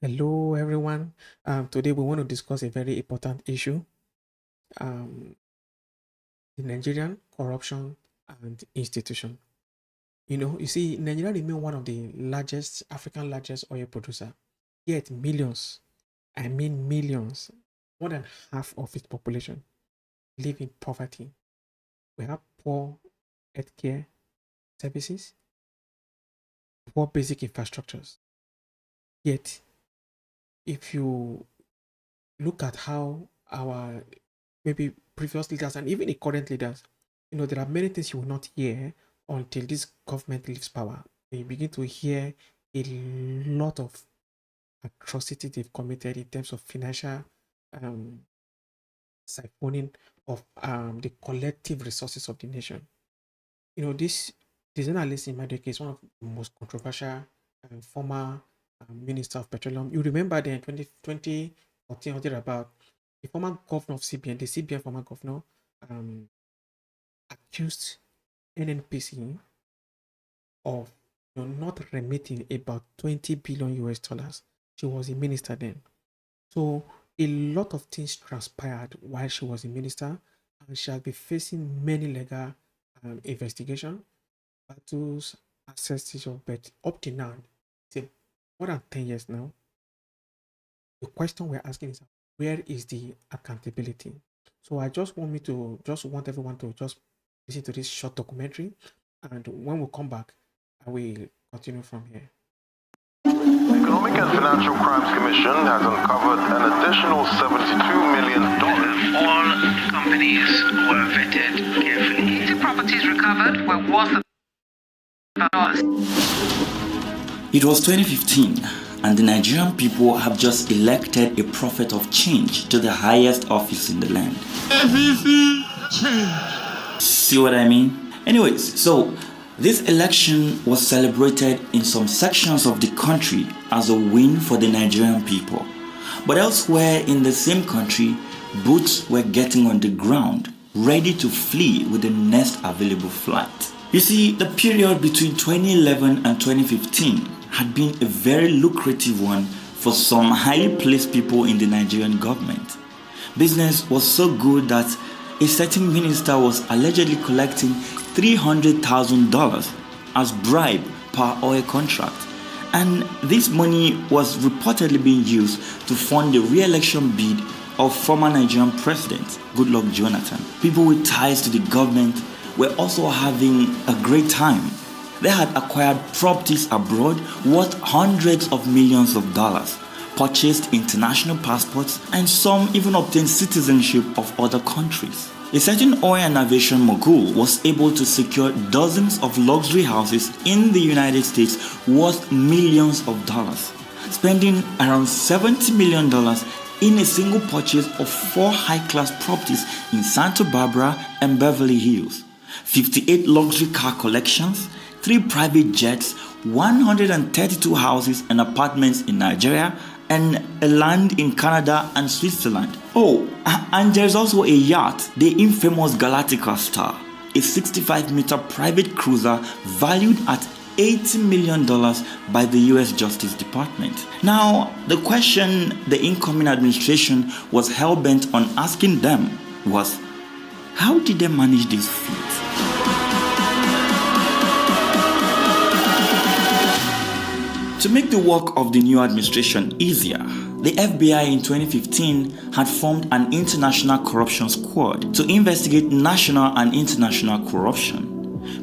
Hello, everyone. Today we want to discuss a very important issue, um, the Nigerian corruption and institution. You see, Nigeria remains one of the African largest oil producer. Yet millions, I mean millions, more than half of its population live in poverty. We have poor healthcare services, poor basic infrastructures. Yet, if you look at how our maybe previous leaders and even the current leaders, there are many things you will not hear until this government leaves power. You begin to hear a lot of atrocities they've committed in terms of financial um, siphoning of the collective resources of the nation. This Diezani Alison-Madueke is one of the most controversial former minister of petroleum. You remember then 2014 or thereabout, the former governor of CBN, the CBN former governor, um, accused NNPC of not remitting about 20 billion US dollars. She was a minister then. So a lot of things transpired while she was a minister, and she has been facing many legal investigation, battles, access of, but up to now, it's more than 10 years now. The question we're asking is, where is the accountability? So I just want everyone to just listen to this short documentary, and when we come back, I will continue from here. The Economic and Financial Crimes Commission has uncovered an additional $72 million. All companies were vetted carefully. The properties recovered were worth $1. It was 2015, and the Nigerian people have just elected a prophet of change to the highest office in the land. See what I mean? Anyways, so this election was celebrated in some sections of the country as a win for the Nigerian people. But elsewhere in the same country, boots were getting on the ground, ready to flee with the next available flight. You see, the period between 2011 and 2015 had been a very lucrative one for some highly placed people in the Nigerian government. Business was so good that a certain minister was allegedly collecting $300,000 as bribe per oil contract, and this money was reportedly being used to fund the re-election bid of former Nigerian President Goodluck Jonathan. People with ties to the government were also having a great time. They had acquired properties abroad worth hundreds of millions of dollars, purchased international passports, and some even obtained citizenship of other countries. A certain oil and aviation mogul was able to secure dozens of luxury houses in the United States worth millions of dollars, spending around $70 million in a single purchase of 4 high-class properties in Santa Barbara and Beverly Hills, 58 luxury car collections, 3 private jets, 132 houses and apartments in Nigeria, and a land in Canada and Switzerland. Oh, and there's also a yacht, the infamous Galactica Star, a 65-meter private cruiser valued at $80 million by the US Justice Department. Now, the question the incoming administration was hell-bent on asking them was, how did they manage this feat? To make the work of the new administration easier, the FBI in 2015 had formed an international corruption squad to investigate national and international corruption.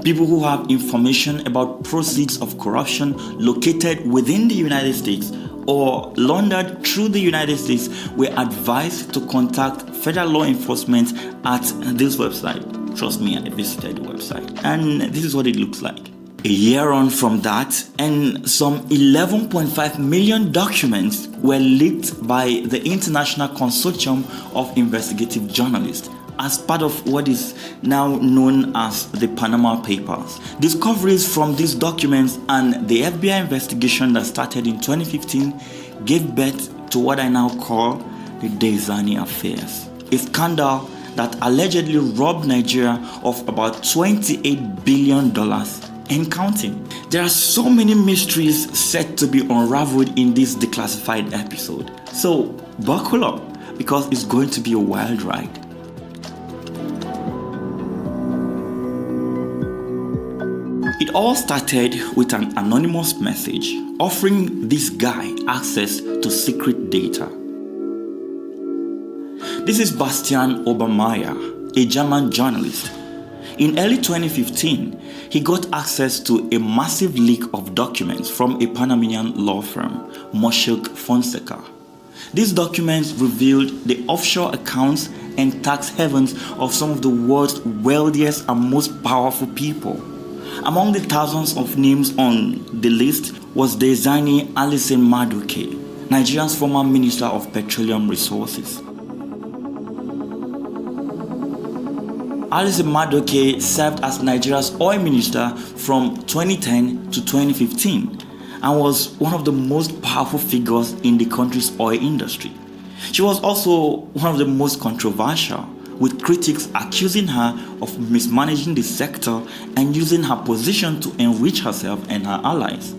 People who have information about proceeds of corruption located within the United States or laundered through the United States were advised to contact federal law enforcement at this website. Trust me, I visited the website, and this is what it looks like. A year on from that, and some 11.5 million documents were leaked by the International Consortium of Investigative Journalists as part of what is now known as the Panama Papers. Discoveries from these documents and the FBI investigation that started in 2015 gave birth to what I now call the Diezani affairs, a scandal that allegedly robbed Nigeria of about $28 billion and counting. There are so many mysteries set to be unraveled in this declassified episode. So buckle up, because it's going to be a wild ride. It all started with an anonymous message offering this guy access to secret data. This is Bastian Obermeier, a German journalist. In early 2015, he got access to a massive leak of documents from a Panamanian law firm, Mossack Fonseca. These documents revealed the offshore accounts and tax havens of some of the world's wealthiest and most powerful people. Among the thousands of names on the list was Diezani Alison-Madueke, Nigeria's former Minister of Petroleum Resources. Alison-Madueke served as Nigeria's oil minister from 2010 to 2015 and was one of the most powerful figures in the country's oil industry. She was also one of the most controversial, with critics accusing her of mismanaging the sector and using her position to enrich herself and her allies.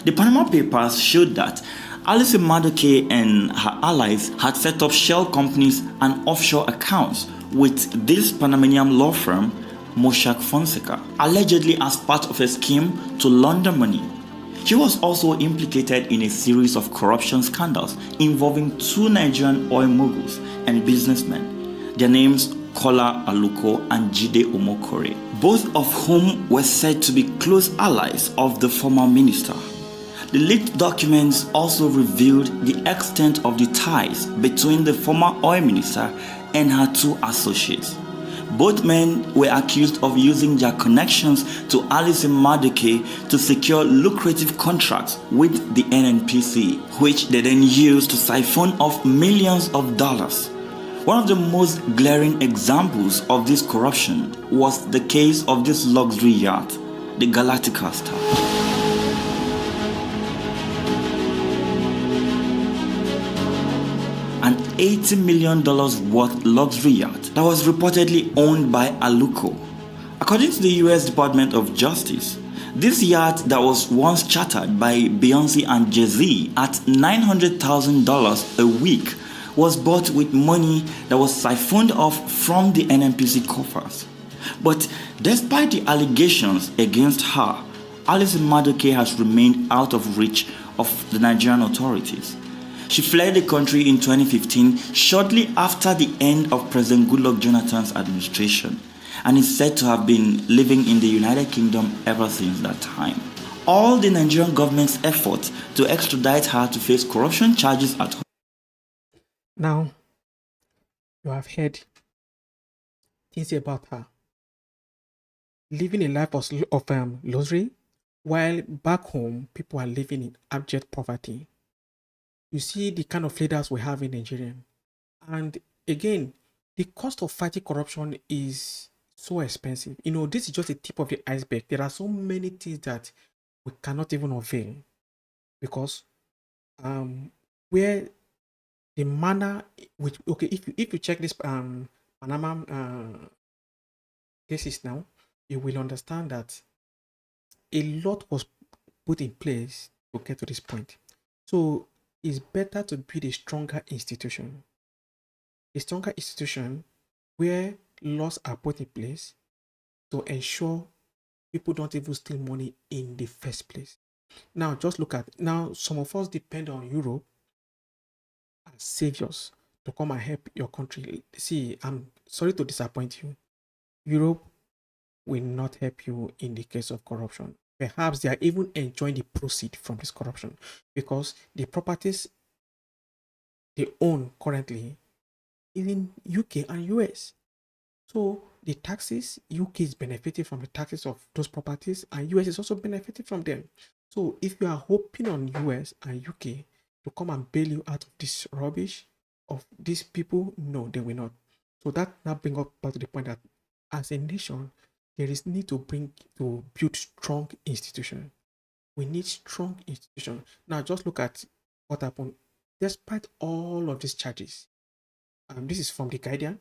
The Panama Papers showed that Alison-Madueke and her allies had set up shell companies and offshore accounts with this Panamanian law firm, Mossack Fonseca, allegedly as part of a scheme to launder money. She was also implicated in a series of corruption scandals involving two Nigerian oil moguls and businessmen. Their names, Kola Aluko and Jide Omokore, both of whom were said to be close allies of the former minister. The leaked documents also revealed the extent of the ties between the former oil minister and her two associates. Both men were accused of using their connections to Alison-Madueke to secure lucrative contracts with the NNPC, which they then used to siphon off millions of dollars. One of the most glaring examples of this corruption was the case of this luxury yacht, the Galactica Star. An $80 million worth luxury yacht that was reportedly owned by Aluko. According to the US Department of Justice, this yacht that was once chartered by Beyonce and Jay-Z at $900,000 a week was bought with money that was siphoned off from the NNPC coffers. But despite the allegations against her, Alison-Madueke has remained out of reach of the Nigerian authorities. She fled the country in 2015, shortly after the end of President Goodluck Jonathan's administration, and is said to have been living in the United Kingdom ever since that time. All the Nigerian government's efforts to extradite her to face corruption charges at home. Now, you have heard things about her. Living a life of luxury, while back home, people are living in abject poverty. You see the kind of leaders we have in Nigeria. And again, the cost of fighting corruption is so expensive. This is just the tip of the iceberg. There are so many things that we cannot even unveil because where the manner which if you check this Panama cases now, you will understand that a lot was put in place to get to this point. So it's better to build a stronger institution where laws are put in place to ensure people don't even steal money in the first place. Now, just look at some of us depend on Europe as saviors to come and help your country. See, I'm sorry to disappoint you. Europe will not help you in the case of corruption. Perhaps they are even enjoying the proceeds from this corruption because the properties they own currently is in UK and US. So the taxes, UK is benefiting from the taxes of those properties and US is also benefiting from them. So if you are hoping on US and UK to come and bail you out of this rubbish of these people, no, they will not. So that now brings us back to the point that as a nation, there is need to build strong institutions. We need strong institutions. Now just look at what happened. Despite all of these charges, this is from The Guardian,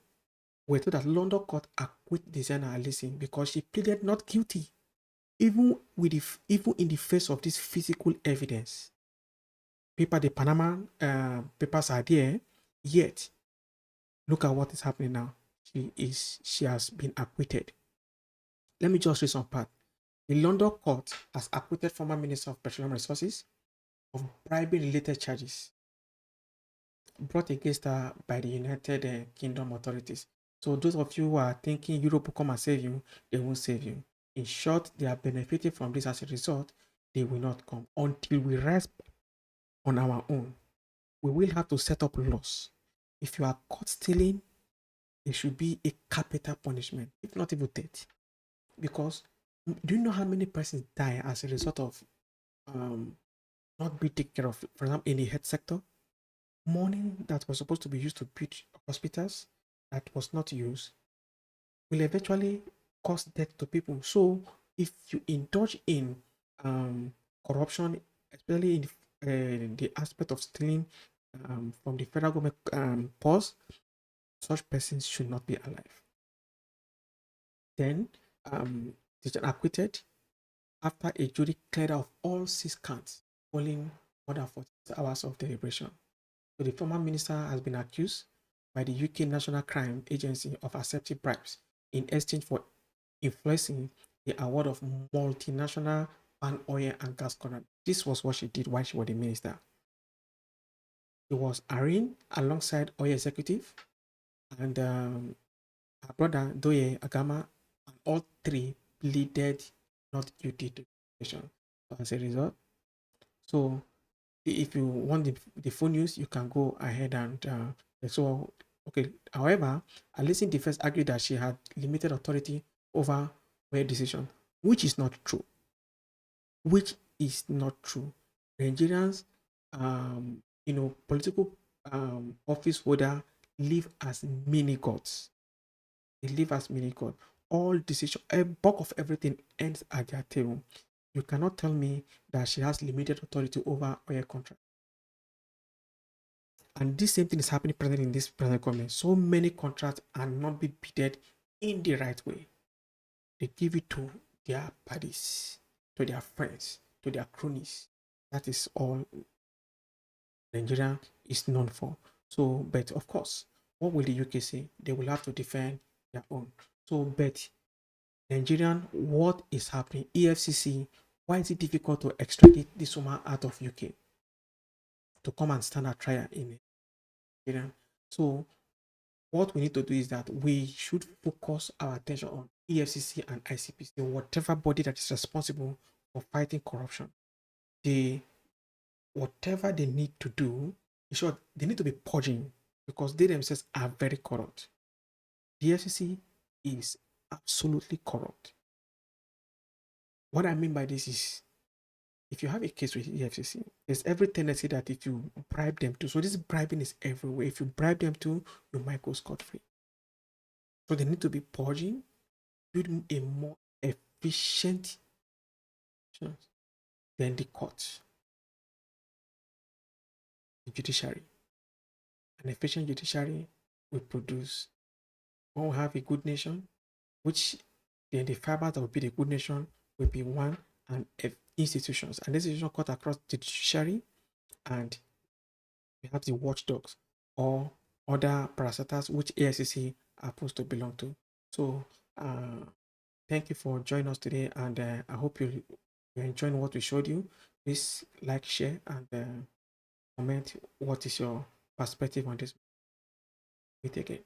we're told that London court acquitted Diezani Alison because she pleaded not guilty. even even in the face of this physical evidence, the Panama papers are there, yet look at what is happening now. She has been acquitted. Let me just read some part. The London court has acquitted former Minister of Petroleum Resources of bribery related charges brought against her by the United Kingdom authorities. So those of you who are thinking Europe will come and save you, they won't save you. In short, they are benefiting from this. As a result, they will not come until we rise on our own. We will have to set up laws. If you are caught stealing, there should be a capital punishment, if not even death. Because do you know how many persons die as a result of not being taken care of? For example, in the health sector, money that was supposed to be used to build hospitals that was not used will eventually cause death to people. So if you indulge in corruption, especially in the aspect of stealing from the federal government purse, such persons should not be alive. Then they are acquitted after a jury cleared of all 6 counts following more than 48 hours of deliberation. So the former minister has been accused by the UK National Crime Agency of accepting bribes in exchange for influencing the award of multinational pan oil and gas contract. This was what she did while she was the minister. She was arraigned alongside oil executive and her brother Doye Agama, and all 3 pleaded not guilty to violation. So as a result, so if you want the full news, you can go ahead and so okay. However, Alison defense argued that she had limited authority over her decision, which is not true. Which is not true. Nigerians, political office holder live as mini gods. They live as mini gods. All decision, a bulk of everything ends at their table. You cannot tell me that she has limited authority over oil contract. And this same thing is happening presently in this present government. So many contracts are not being bidded in the right way. They give it to their buddies, to their friends, to their cronies. That is all Nigeria is known for. So, but of course, what will the UK say? They will have to defend their own. So, but Nigerian, what is happening? EFCC, why is it difficult to extradite this woman out of UK to come and stand at trial in Nigeria? So, what we need to do is that we should focus our attention on EFCC and ICPC, whatever body that is responsible for fighting corruption. Whatever they need to do, in short, they need to be purging because they themselves are very corrupt. The EFCC is absolutely corrupt. What I mean by this is, if you have a case with EFCC, there's every tendency that if you bribe them to, so this bribing is everywhere. If you bribe them to, you might go scot-free. So they need to be purging, build a more efficient than the court, the judiciary. An efficient judiciary will produce, when we have a good nation, which then the fibers that will be the good nation will be one, and institutions. And this institution cut across the judiciary, and we have the watchdogs or other parastatals which AICC are supposed to belong to. So thank you for joining us today, and I hope you're enjoying what we showed you. Please like, share, and comment what is your perspective on this. Meet again.